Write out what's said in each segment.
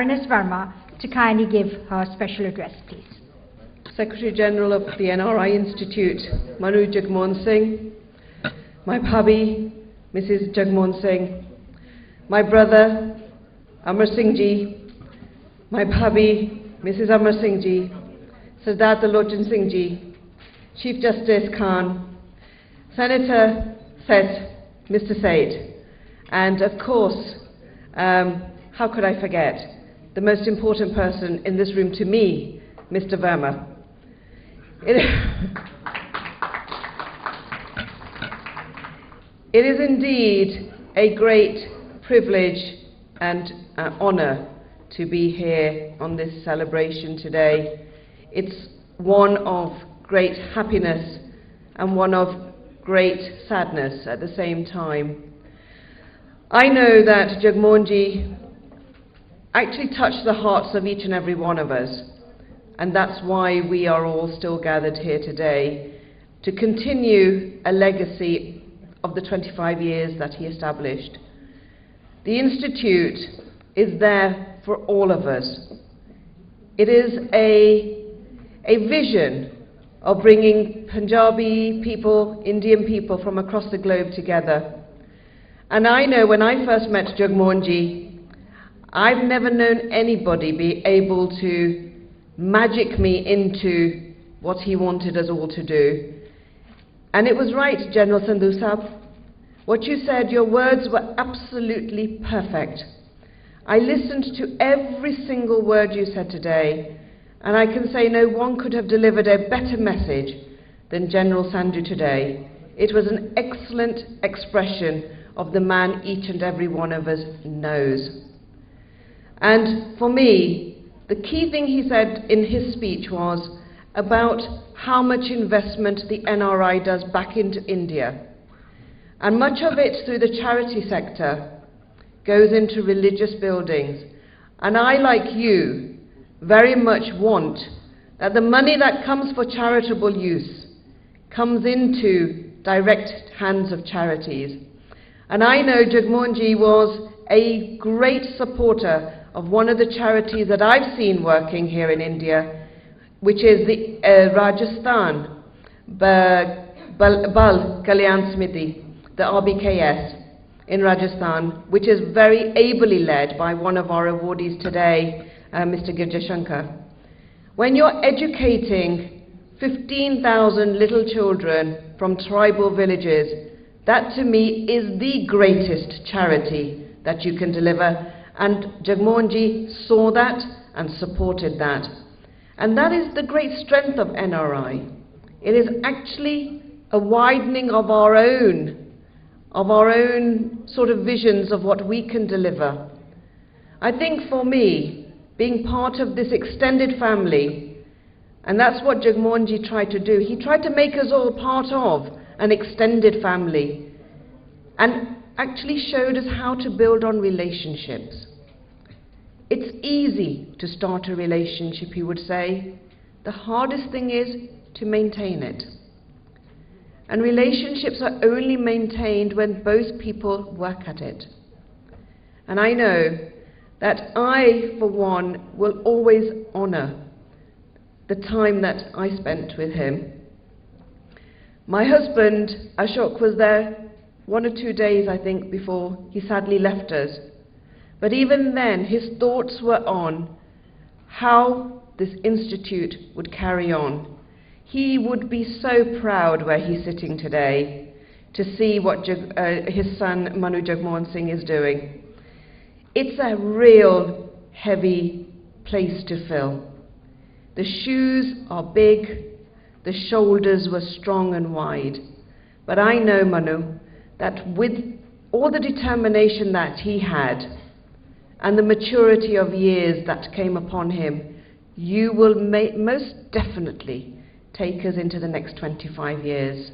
Baroness Verma to kindly give her special address, please. Secretary General of the NRI Institute, Manu Jagmohan Singh, my bhabhi, Mrs. Jagmohan Singh, my brother, Amar Singh Ji, my bhabhi, Mrs. Amar Singh Ji, Sardar Talochan Singh Ji, Chief Justice Khan, Senator Seth, Mr. Said, and of course, how could I forget, the most important person in this room to me, Mr. Verma. It is indeed a great privilege and honour to be here on this celebration today. It's one of great happiness and one of great sadness at the same time. I know that Jagmohanji actually touched the hearts of each and every one of us, and that's why we are all still gathered here today, to continue a legacy of the 25 years that he established. The Institute is there for all of us. It is a vision of bringing Punjabi people, Indian people from across the globe together. And I know when I first met Jagmohanji, I've never known anybody be able to magic me into what he wanted us all to do. And it was right, General Sandhu Sahab. What you said, your words were absolutely perfect. I listened to every single word you said today, and I can say no one could have delivered a better message than General Sandhu today. It was an excellent expression of the man each and every one of us knows. And for me, the key thing he said in his speech was about how much investment the NRI does back into India. And much of it through the charity sector goes into religious buildings. And I, like you, very much want that the money that comes for charitable use comes into direct hands of charities. And I know Jagmohanji was a great supporter of one of the charities that I've seen working here in India, which is the Rajasthan Bal Kalyan Smiti, the RBKS in Rajasthan, which is very ably led by one of our awardees today, Mr. Girja Shankar. When you're educating 15,000 little children from tribal villages, that to me is the greatest charity that you can deliver. And Jagmohanji saw that and supported that. And that is the great strength of NRI. It is actually a widening of our own sort of visions of what we can deliver. I think for me, being part of this extended family, and that's what Jagmohanji tried to do, he tried to make us all part of an extended family and actually showed us how to build on relationships. It's easy to start a relationship, he would say. The hardest thing is to maintain it. And relationships are only maintained when both people work at it. And I know that I, for one, will always honour the time that I spent with him. My husband, Ashok, was there 1 or 2 days, I think, before he sadly left us. But even then, his thoughts were on how this institute would carry on. He would be so proud where he's sitting today to see what his son Manu Jagmohan Singh is doing. It's a real heavy place to fill. The shoes are big, the shoulders were strong and wide. But I know, Manu, that with all the determination that he had and the maturity of years that came upon him, you will most definitely take us into the next 25 years.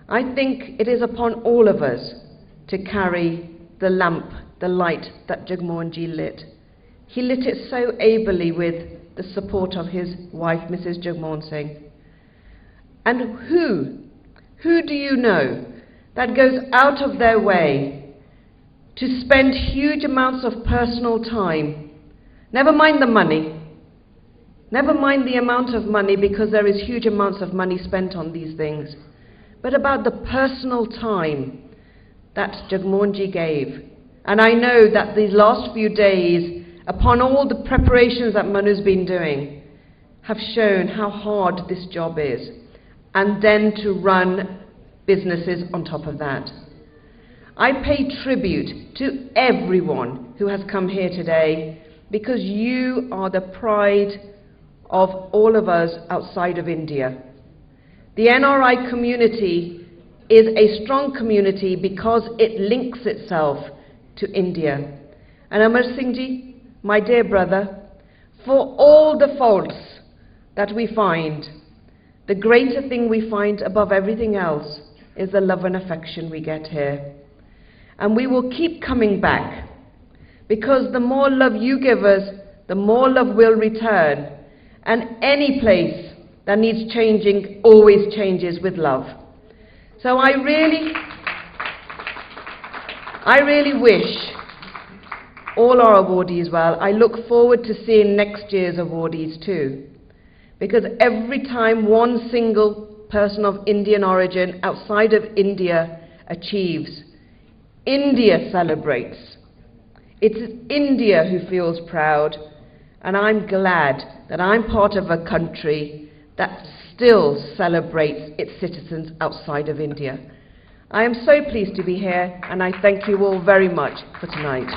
I think it is upon all of us to carry the lamp, the light that Jagmohanji lit. He lit it so ably with the support of his wife, Mrs. Jagmohan Singh. And who do you know that goes out of their way to spend huge amounts of personal time Never mind the money. Never mind the amount of money, because there is huge amounts of money spent on these things. But about the personal time that Jagmohanji gave. And I know that these last few days, upon all the preparations that Manu's been doing, have shown how hard this job is. And then to run businesses on top of that. I pay tribute to everyone who has come here today, because you are the pride of all of us outside of India. The NRI community is a strong community because it links itself to India. And Amar Singh ji, my dear brother, for all the faults that we find, the greater thing we find above everything else is the love and affection we get here. And we will keep coming back, because the more love you give us, the more love we'll return. And any place that needs changing always changes with love. So I really wish all our awardees well. I look forward to seeing next year's awardees too, because every time one single person of Indian origin outside of India achieves, India celebrates. It's India who feels proud, and I'm glad that I'm part of a country that still celebrates its citizens outside of India. I am so pleased to be here, and I thank you all very much for tonight.